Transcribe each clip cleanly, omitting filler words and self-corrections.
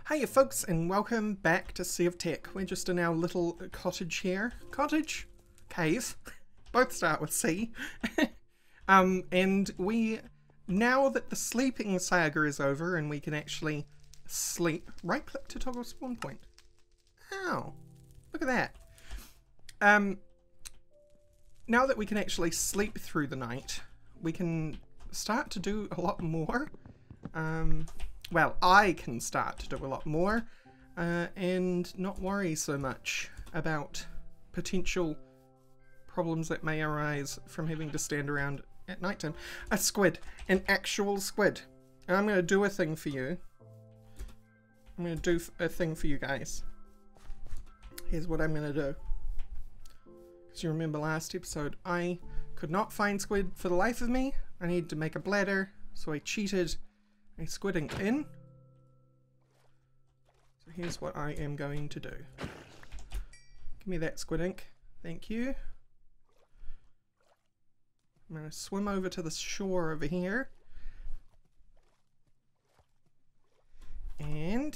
Hiya folks, and welcome back to Sevtech. We're just in our little cottage here. Cottage? Cave. Both start with C. And we, now that the sleeping saga is over and we can actually sleep, right click to toggle spawn point. Ow. Look at that. Now that we can actually sleep through the night, we can start to do a lot more. Well, I can start to do a lot more and not worry so much about potential problems that may arise from having to stand around at night time. A squid, an actual squid. And I'm going to do a thing for you. I'm going to do a thing for you guys. Here's what I'm going to do. Because you remember last episode, I could not find squid for the life of me. I needed to make a bladder, so I cheated a squid ink in. So here's what I am going to do. Give me that squid ink. Thank you. I'm going to swim over to the shore over here. And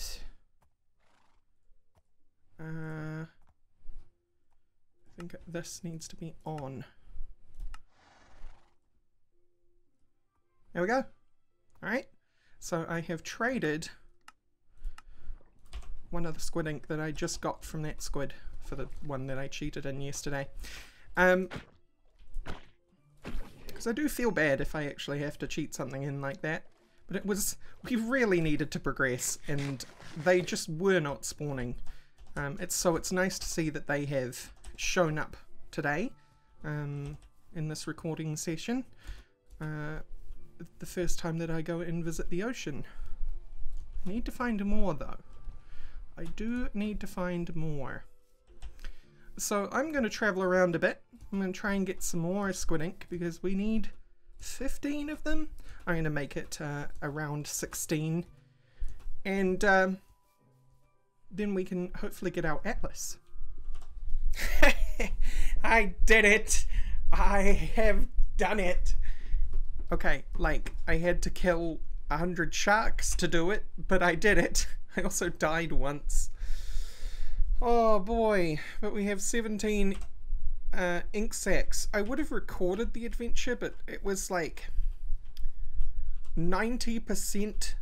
I think this needs to be on. There we go. Alright. So I have traded one of the squid ink that I just got from that squid for the one that I cheated in yesterday. Because I do feel bad if I actually have to cheat something in like that. But it was, we really needed to progress and they just were not spawning. It's nice to see that they have shown up today in this recording session. The first time that I go and visit the ocean. I need to find more though. I do need to find more. So I'm going to travel around a bit. I'm going to try and get some more squid ink because we need 15 of them. I'm going to make it around 16. And then we can hopefully get our atlas. I did it! I have done it! Okay, like, I had to kill 100 sharks to do it, but I did it. I also died once. Oh boy, but we have 17 ink sacks. I would have recorded the adventure, but it was like 90%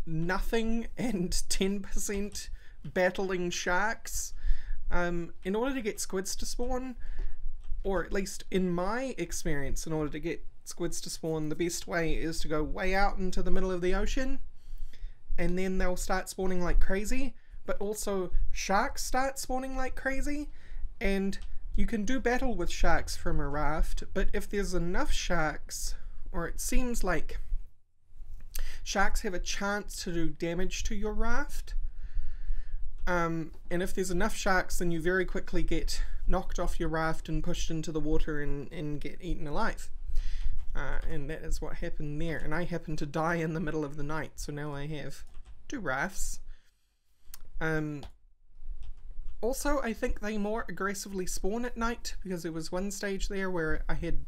nothing and 10% battling sharks. In order to get squids to spawn, or at least in my experience, in order to get squids to spawn, the best way is to go way out into the middle of the ocean and then they'll start spawning like crazy, but also sharks start spawning like crazy, and you can do battle with sharks from a raft, but if there's enough sharks, or it seems like sharks have a chance to do damage to your raft, and if there's enough sharks then you very quickly get knocked off your raft and pushed into the water and get eaten alive. And that is what happened there. And I happened to die in the middle of the night, so now I have 2 rafts. Also, I think they more aggressively spawn at night, because there was one stage there where I had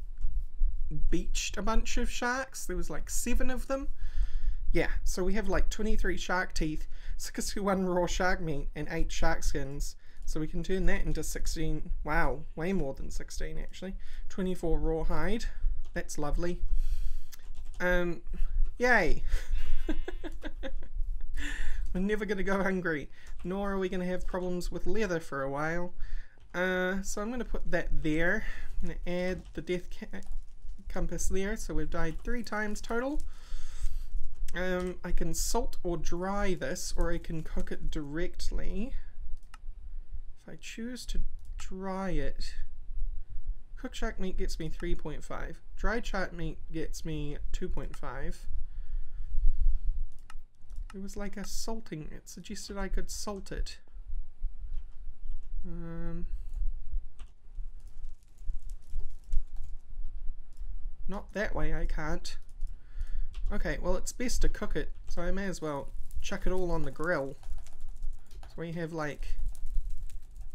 beached a bunch of sharks. There was like 7 of them. Yeah, so we have like 23 shark teeth, 61 raw shark meat, and 8 shark skins. So we can turn that into 16. Wow, way more than 16 actually. 24 raw hide. That's lovely. Yay! We're never going to go hungry, nor are we going to have problems with leather for a while. So I'm going to put that there. I'm going to add the death compass there, so we've died 3 times total. I can salt or dry this, or I can cook it directly. If I choose to dry it, cooked shark meat gets me 3.5. Dried shark meat gets me 2.5. It was like a salting. It suggested I could salt it. Not that way, I can't. Okay, well it's best to cook it, so I may as well chuck it all on the grill. So we have like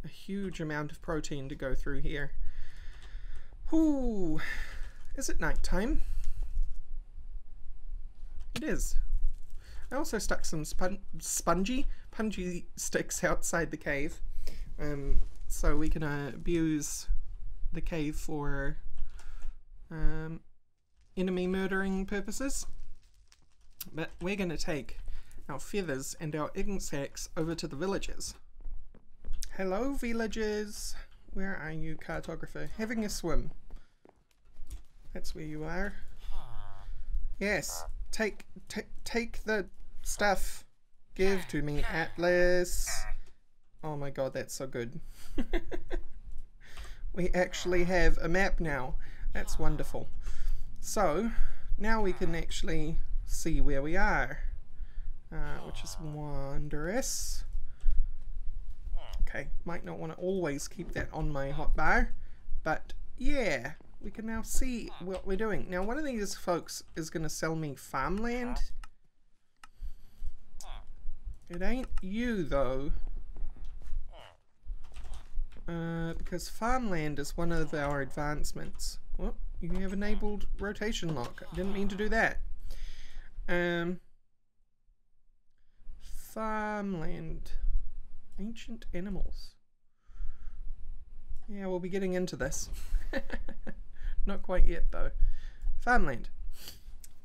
a huge amount of protein to go through here. Ooh, is it night time? It is. I also stuck some punji sticks outside the cave, so we can abuse the cave for enemy murdering purposes. But we're going to take our feathers and our ink sacks over to the villages. Hello, villagers. Where are you, cartographer? Having a swim. That's where you are. Yes. Take the stuff. Give to me, Atlas. Oh my god, that's so good. We actually have a map now. That's wonderful. So, now we can actually see where we are. Which is wondrous. Okay, might not want to always keep that on my hotbar, but yeah, we can now see what we're doing. Now, one of these folks is going to sell me farmland. It ain't you, though. Because farmland is one of our advancements. Well, you have enabled rotation lock. I didn't mean to do that. Farmland. Ancient animals. Yeah, we'll be getting into this. Not quite yet, though. Farmland.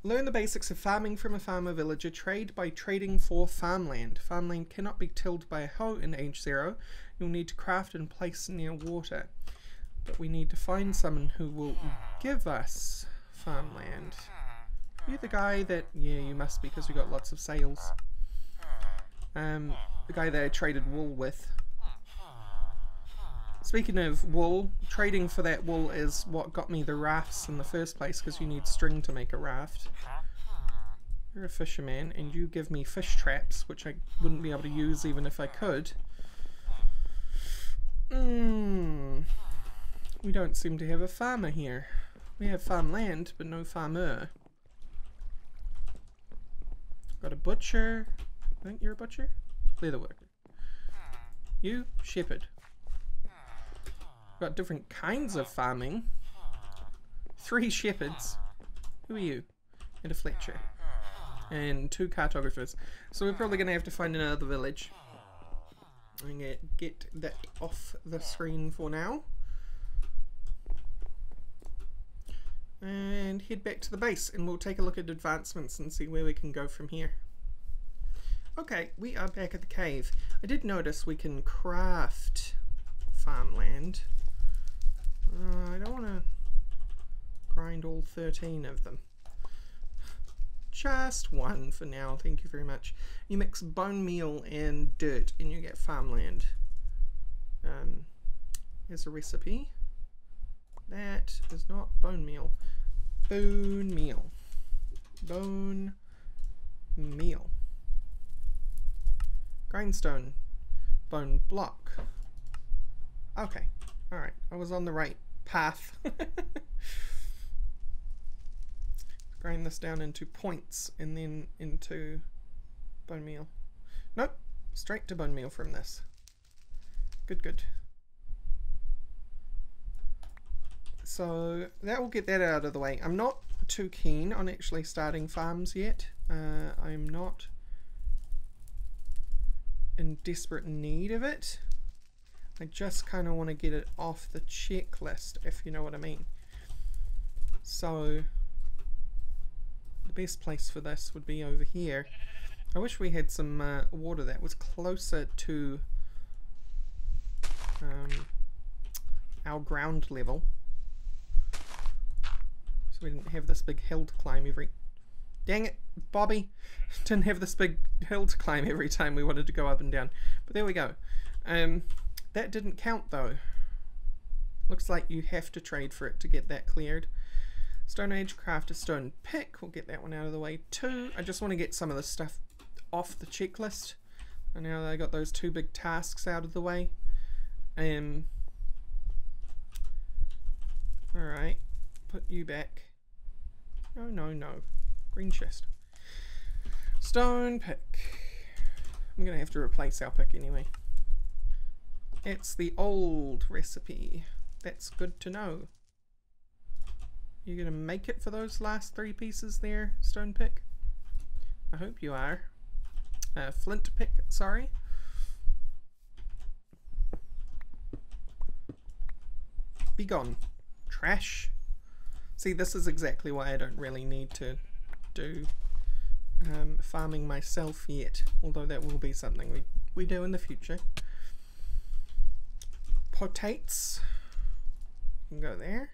Learn the basics of farming from a farmer villager. Trade by trading for farmland. Farmland cannot be tilled by a hoe in Age 0. You'll need to craft and place near water. But we need to find someone who will give us farmland. You're the guy that... Yeah, you must be, because we got lots of sales. The guy that I traded wool with. Speaking of wool, trading for that wool is what got me the rafts in the first place, because you need string to make a raft. You're a fisherman, and you give me fish traps, which I wouldn't be able to use even if I could. We don't seem to have a farmer here. We have farmland, but no farmer. Got a butcher. I think you're a butcher? Leatherworker. You? Shepherd. Got different kinds of farming. 3 shepherds. Who are you? And a Fletcher. And 2 cartographers. So we're probably going to have to find another village. I'm going to get that off the screen for now. And head back to the base, and we'll take a look at advancements and see where we can go from here. Okay, we are back at the cave. I did notice we can craft farmland. I don't want to grind all 13 of them. Just 1 for now, thank you very much. You mix bone meal and dirt and you get farmland. Here's a recipe. That is not bone meal. Bone meal. Bone meal. Grindstone. Bone block. Okay. Alright. I was on the right path. Grind this down into points and then into bone meal. Nope. Straight to bone meal from this. Good, good. So that will get that out of the way. I'm not too keen on actually starting farms yet. I'm not in desperate need of it. I just kind of want to get it off the checklist, if you know what I mean. So the best place for this would be over here. I wish we had some water that was closer to our ground level, so we didn't have this big hill to climb every... Dang it, Bobby! Didn't have this big hill to climb every time we wanted to go up and down. But there we go. That didn't count though. Looks like you have to trade for it to get that cleared. Stoneage, craft a stone pick. We'll get that one out of the way too. I just want to get some of this stuff off the checklist. And now that I got those 2 big tasks out of the way. Alright. Put you back. No, no, no. Green chest. Stone pick. I'm going to have to replace our pick anyway. It's the old recipe. That's good to know. You going to make it for those last 3 pieces there, stone pick? I hope you are. flint pick, sorry. Be gone. Trash. See, this is exactly why I don't really need to do farming myself yet, although that will be something we do in the future. Potates can go there.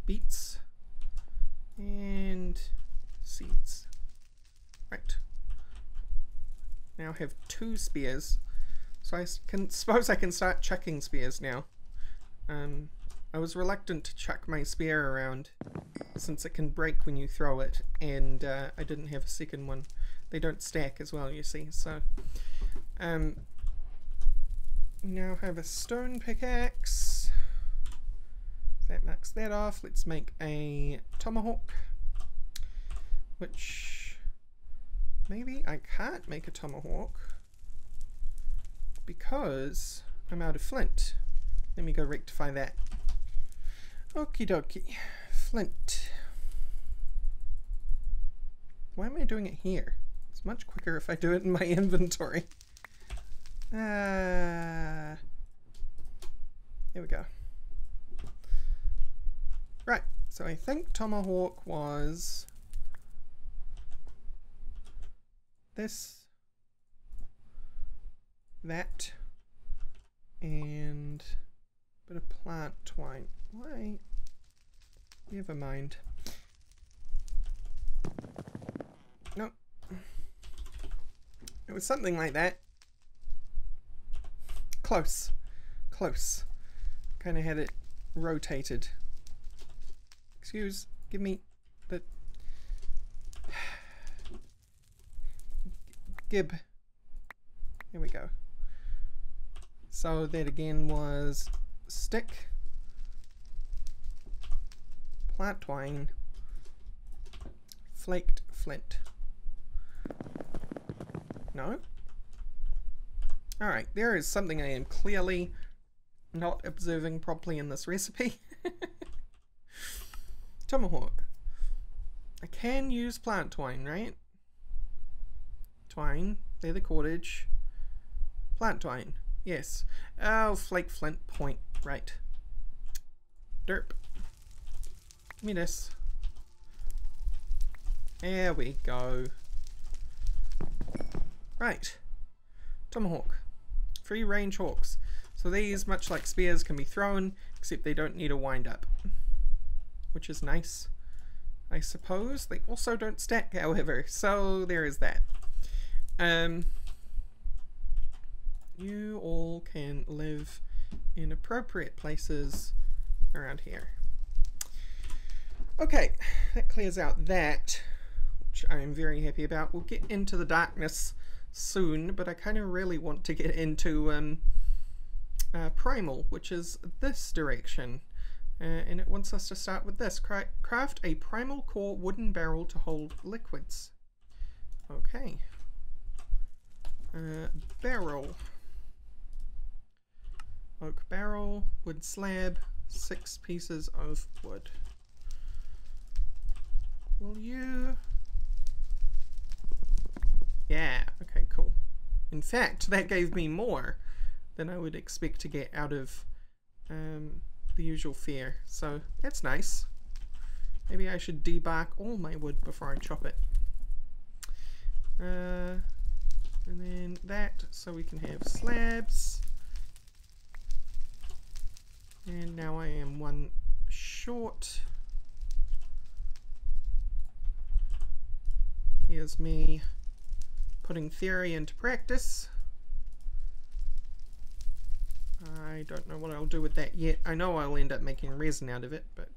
Beets and seeds. Right. Now I have 2 spears, so I suppose I can start chucking spears now. I was reluctant to chuck my spear around since it can break when you throw it, and I didn't have a second one. They don't stack as well, you see, so we now have a stone pickaxe. That marks that off. Let's make a tomahawk, which maybe I can't make a tomahawk because I'm out of flint. Let me go rectify that. Okie dokie. Flint. Why am I doing it here? It's much quicker if I do it in my inventory. Here we go. Right, so I think tomahawk was this, that, and a bit of plant twine. Why? Never mind. Nope. It was something like that. Close. Close. Kind of had it rotated. Give me the gib. There we go. So that again was stick, plant twine, flaked flint. No? Alright, there is something I am clearly not observing properly in this recipe. Tomahawk. I can use plant twine, right? Twine, leather cordage, plant twine. Yes. Oh, flake flint point. Right. Derp. Give me this. There we go. Right. Tomahawk. Free range hawks. So these, much like spears, can be thrown, except they don't need a wind up. Which is nice, I suppose. They also don't stack, however, so there is that. You all can live in appropriate places around here. Okay, that clears out that, which I am very happy about. We'll get into the darkness soon, but I kind of really want to get into primal, which is this direction. And it wants us to start with this. Craft a primal core wooden barrel to hold liquids. Okay. Barrel. Oak barrel, wood slab, 6 pieces of wood. Will you... Yeah, okay, cool. In fact, that gave me more than I would expect to get out of the usual fare, so that's nice. Maybe I should debark all my wood before I chop it. And then that, so we can have slabs. And now I am 1 short. Here's me putting theory into practice. I don't know what I'll do with that yet. I know I'll end up making resin out of it, but...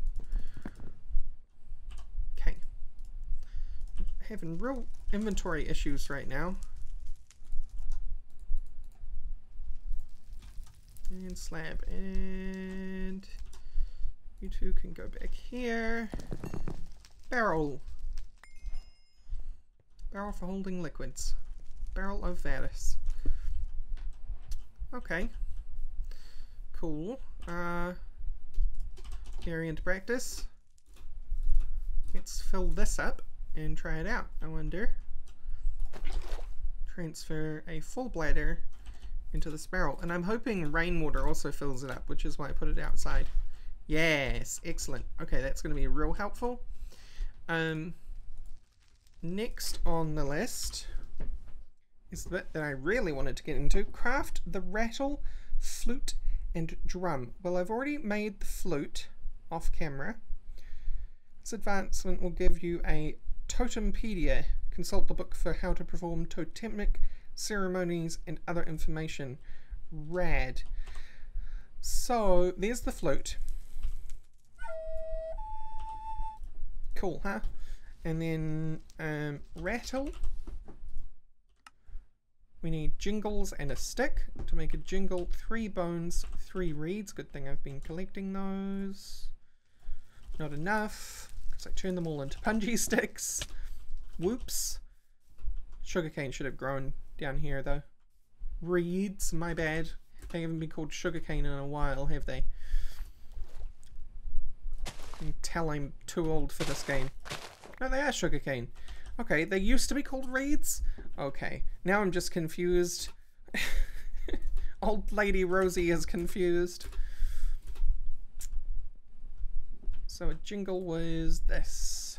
Okay. Having real inventory issues right now. And slab, and you two can go back here. Barrel. Barrel for holding liquids. Barrel of Sevadus. Okay. Cool. Carry into practice. Let's fill this up and try it out. I wonder. transfer a full bladder into this barrel. And I'm hoping rainwater also fills it up, which is why I put it outside. Yes, excellent. Okay, that's going to be real helpful. Next on the list is the bit that I really wanted to get into. Craft the rattle, flute, and drum. Well, I've already made the flute off camera. This advancement will give you a totempedia. Consult the book for how to perform totemic ceremonies and other information. Rad. So, there's the flute. Cool, huh? And then rattle. We need jingles and a stick. To make a jingle, 3 bones, 3 reeds. Good thing I've been collecting those. Not enough, because I turned them all into punji sticks. Whoops. Sugarcane should have grown down here though. Reeds, my bad. They haven't been called sugarcane in a while, have they? You can tell I'm too old for this game. No, they are sugarcane. Okay, they used to be called reeds? Okay, now I'm just confused. Old Lady Rosie is confused. So a jingle was this.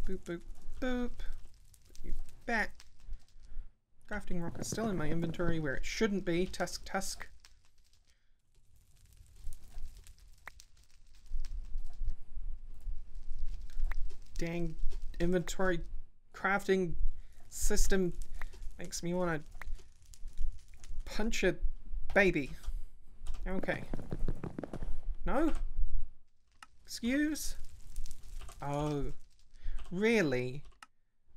Boop, boop, boop. Put you back. Crafting rock is still in my inventory where it shouldn't be. Tusk, tusk. Dang inventory crafting system makes me want to punch a baby. Okay. No? Excuse? Oh. Really?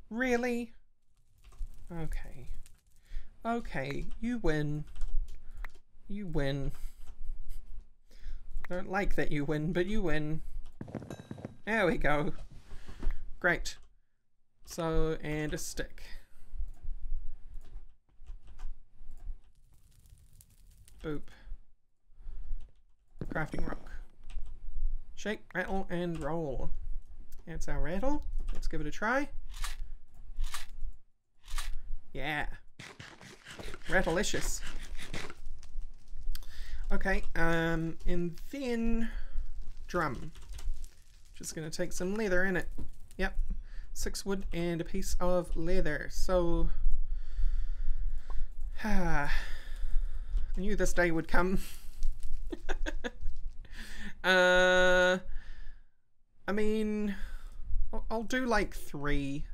Really? Okay. Okay, you win. You win. I don't like that you win, but you win. There we go. Great. So, and a stick. Boop. Crafting rock. Shake, rattle, and roll. That's our rattle. Let's give it a try. Yeah. Rattlicious. Okay, and then drum. Just gonna take some leather in it. Yep, 6 wood and a piece of leather. So, I knew this day would come. I mean, I'll do like 3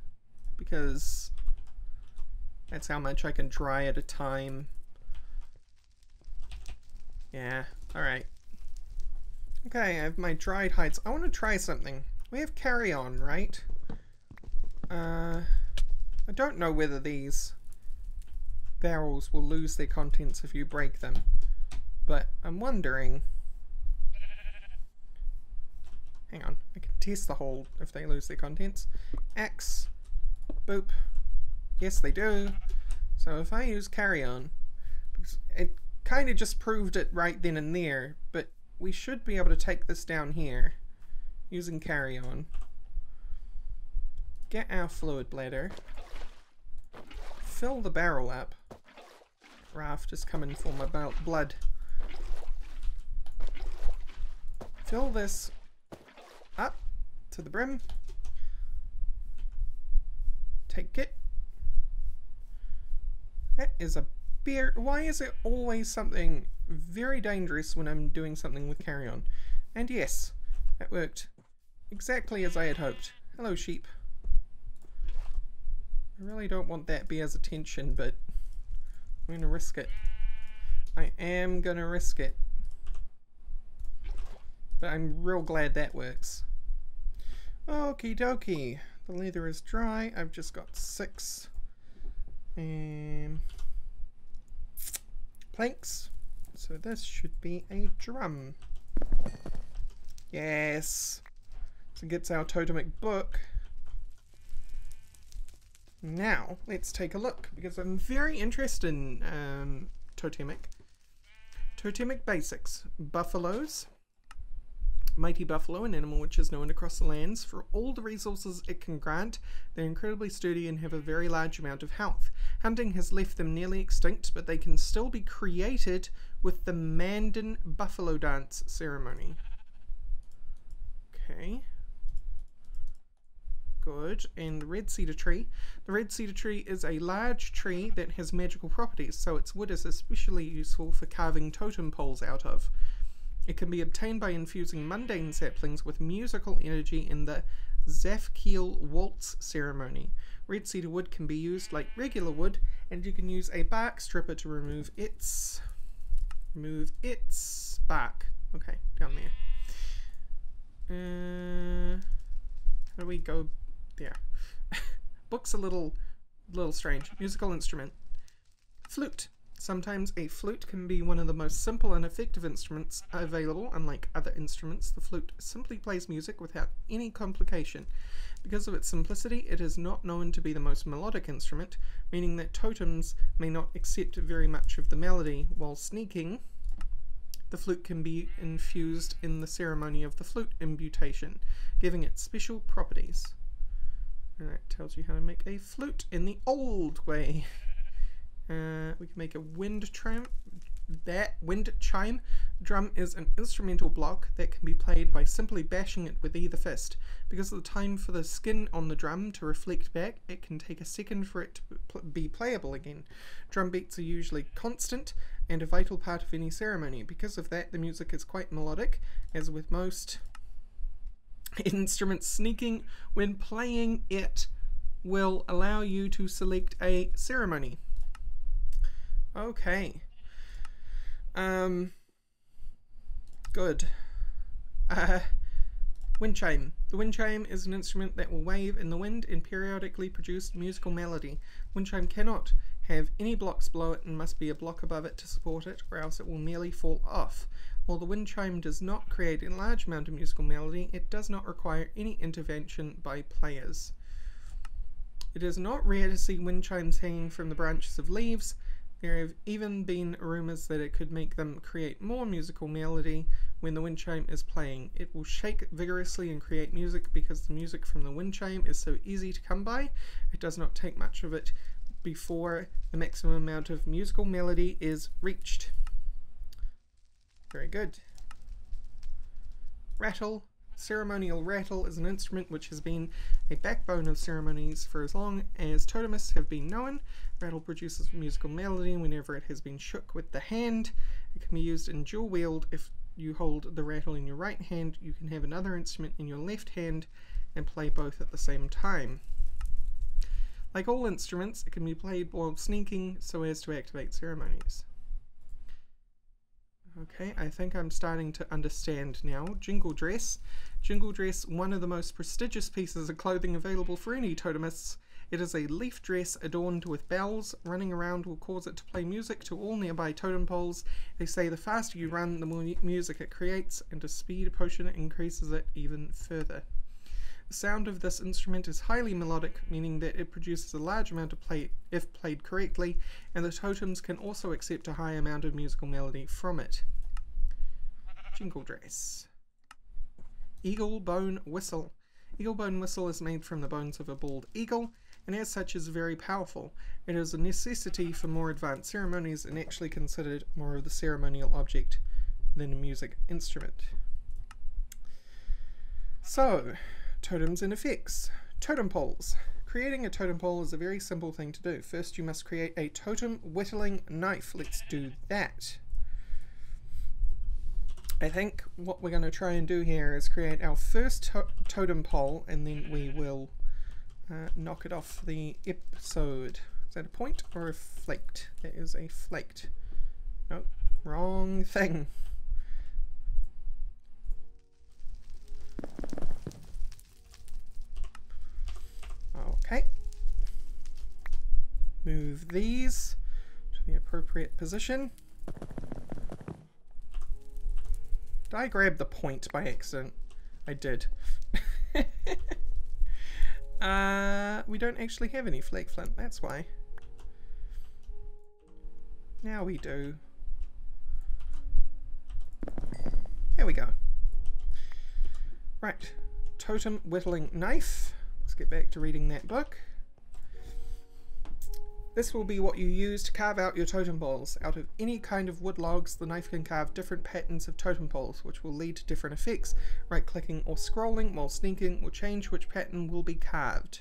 because that's how much I can dry at a time. Yeah, alright. Okay, I have my dried hides. I want to try something. We have carry-on, right? I don't know whether these barrels will lose their contents if you break them, but I'm wondering. Hang on, I can test the hole if they lose their contents. Axe, boop. Yes, they do. So if I use carry-on, it kind of just proved it right then and there, but we should be able to take this down here using carry-on. Get our fluid bladder. Fill the barrel up. Raft is coming for my blood. Fill this up to the brim. Take it. That is a beer. Why is it always something very dangerous when I'm doing something with carry-on? And yes, that worked exactly as I had hoped. Hello, sheep. I really don't want that bear's attention, but I'm gonna risk it. I am gonna risk it. But I'm real glad that works. Okie dokie. The leather is dry. I've just got 6 planks. So this should be a drum. Yes. So it gets our totemic book. Now, let's take a look, because I'm very interested in totemic. Totemic basics. Buffaloes. Mighty buffalo, an animal which is known across the lands for all the resources it can grant. They're incredibly sturdy and have a very large amount of health. Hunting has left them nearly extinct, but they can still be created with the Mandan buffalo dance ceremony. Okay. Good. And the red cedar tree. The red cedar tree is a large tree that has magical properties, so its wood is especially useful for carving totem poles out of. It can be obtained by infusing mundane saplings with musical energy in the Zafkiel Waltz ceremony. Red cedar wood can be used like regular wood, and you can use a bark stripper to remove its bark. Okay, down there. How do we go there? Book's a little strange. Musical instrument. Flute. Sometimes a flute can be one of the most simple and effective instruments available. Unlike other instruments, the flute simply plays music without any complication. Because of its simplicity, it is not known to be the most melodic instrument, meaning that totems may not accept very much of the melody. While sneaking, the flute can be infused in the ceremony of the flute imbutation, giving it special properties. And that tells you how to make a flute in the old way. We can make a wind chime. Drum is an instrumental block that can be played by simply bashing it with either fist. Because of the time for the skin on the drum to reflect back, it can take a second for it to be playable again. Drum beats are usually constant and a vital part of any ceremony. Because of that, the music is quite melodic, as with most instruments. Sneaking when playing it will allow you to select a ceremony. Okay. Good. Wind chime. The wind chime is an instrument that will wave in the wind and periodically produce musical melody. Wind chime cannot have any blocks below it and must be a block above it to support it, or else it will merely fall off. While the wind chime does not create a large amount of musical melody, it does not require any intervention by players. It is not rare to see wind chimes hanging from the branches of leaves. There have even been rumours that it could make them create more musical melody when the wind chime is playing. It will shake vigorously and create music because the music from the wind chime is so easy to come by. It does not take much of it before the maximum amount of musical melody is reached. Very good. Rattle. Ceremonial rattle is an instrument which has been a backbone of ceremonies for as long as totemists have been known. Rattle produces musical melody whenever it has been shook with the hand. It can be used in dual wield. If you hold the rattle in your right hand, you can have another instrument in your left hand and play both at the same time. Like all instruments, it can be played while sneaking so as to activate ceremonies. Okay, I think I'm starting to understand now. Jingle dress. Jingle dress, one of the most prestigious pieces of clothing available for any totemists. It is a leaf dress adorned with bells. Running around will cause it to play music to all nearby totem poles. They say the faster you run, the more music it creates, and a speed potion increases it even further. The sound of this instrument is highly melodic, meaning that it produces a large amount of play if played correctly, and the totems can also accept a high amount of musical melody from it. Jingle dress. Eagle bone whistle. Eagle bone whistle is made from the bones of a bald eagle, and as such is very powerful. It is a necessity for more advanced ceremonies and actually considered more of the ceremonial object than a music instrument. So, totems and effects. Totem poles. Creating a totem pole is a very simple thing to do. First you must create a totem whittling knife. Let's do that. I think what we're going to try and do here is create our first totem pole, and then we will knock it off the episode. Is that a point or a flaked? That is a flaked. Nope, wrong thing. Okay. Move these to the appropriate position. Did I grab the point by accident? I did. We don't actually have any flake flint, that's why. Now we do. There we go. Right, totem whittling knife. Let's get back to reading that book. This will be what you use to carve out your totem poles. Out of any kind of wood logs, the knife can carve different patterns of totem poles, which will lead to different effects. Right-clicking or scrolling while sneaking will change which pattern will be carved.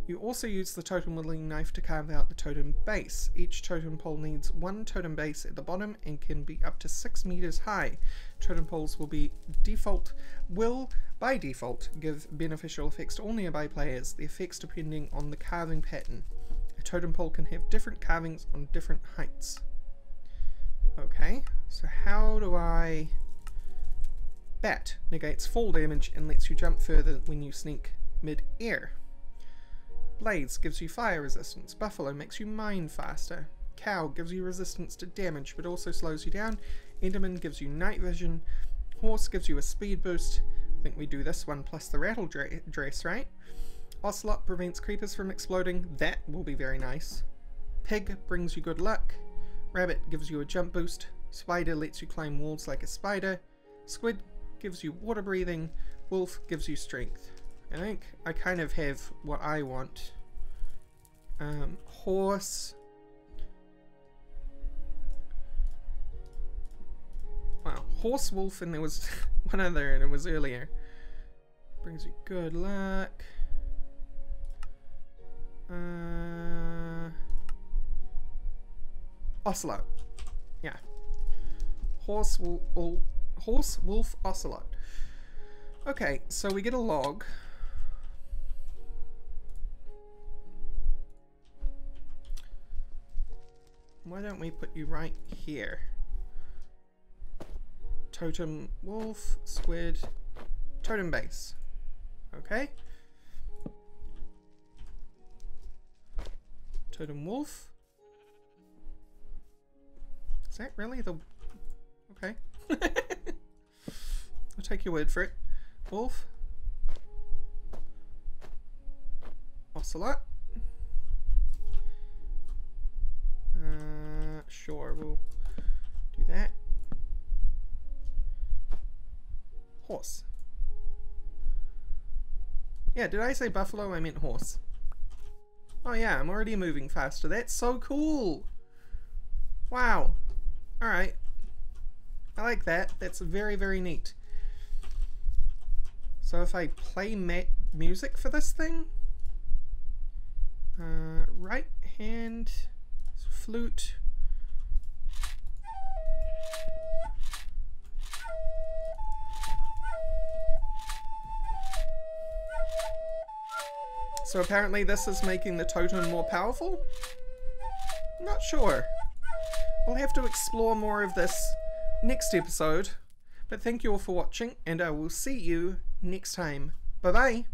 You also use the totem whittling knife to carve out the totem base. Each totem pole needs one totem base at the bottom and can be up to 6 meters high. Totem poles will by default give beneficial effects to all nearby players, the effects depending on the carving pattern. A totem pole can have different carvings on different heights. Okay, so how do I... Bat negates fall damage and lets you jump further when you sneak mid-air. Blades gives you fire resistance. Buffalo makes you mine faster. Cow gives you resistance to damage but also slows you down. Enderman gives you night vision. Horse gives you a speed boost. I think we do this one plus the rattle dress, right? Ocelot prevents creepers from exploding. That will be very nice. Pig brings you good luck. Rabbit gives you a jump boost. Spider lets you climb walls like a spider. Squid gives you water breathing. Wolf gives you strength. I think I kind of have what I want. Horse. Wow, horse, wolf, and there was one other, and it was earlier. Brings you good luck. Ocelot. Yeah. Horse, wolf, ocelot. Okay, so we get a log. Why don't we put you right here? Totem wolf, squid, totem base. Okay. Totem wolf. Is that really the... Okay. I'll take your word for it. Wolf. Ocelot. Sure, we'll do that. Horse. Yeah, did I say buffalo? I meant horse. Oh yeah, I'm already moving faster. That's so cool! Wow. Alright. I like that. That's very, very neat. So if I play music for this thing, right hand, flute. So apparently this is making the totem more powerful? Not sure. We'll have to explore more of this next episode. But thank you all for watching, and I will see you next time. Bye bye!